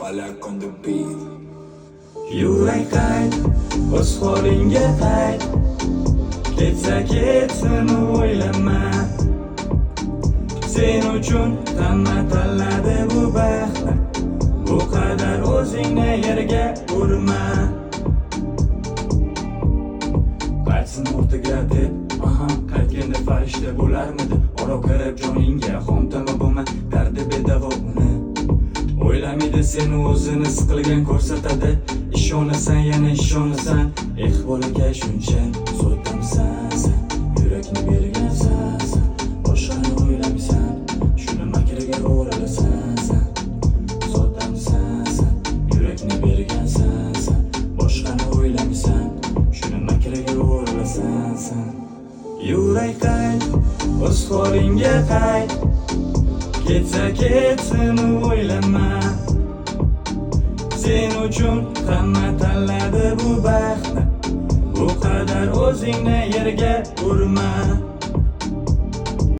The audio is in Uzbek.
Balak on the beat. Yurak qayt, o'z holingga qayt. Ketsa ketsin o'ylama. Sen uchun hamma tanladi bu baxtni. Bu qadar o'zingni yerga urma. Qaytsin o'rtaga deb, qaytganda farishta bo'larmidi? Oro kirib joningga xomtama bo'lma, dardi bedavo uni. O'ylamaydi seni o'zini siqilgan ko'rsatadi. Ishonasan, yana ishonasan. Bolakay shuncha so'tdamsan sen, yurakni bergansan sen. Boshqani o'ylamaysan, shuni makriga o'ralasan sen. So'tdamsan sen, yurakni bergansan sen. Boshqani o'ylamaysan, shuni makriga o'ralasan sen. Yurak qayt, o'z holingga qayt. Ketsa ketsin o'ylama. Sen uchun hamma tanladi bu baxtni. Bu qadar o'zingni yerga urma.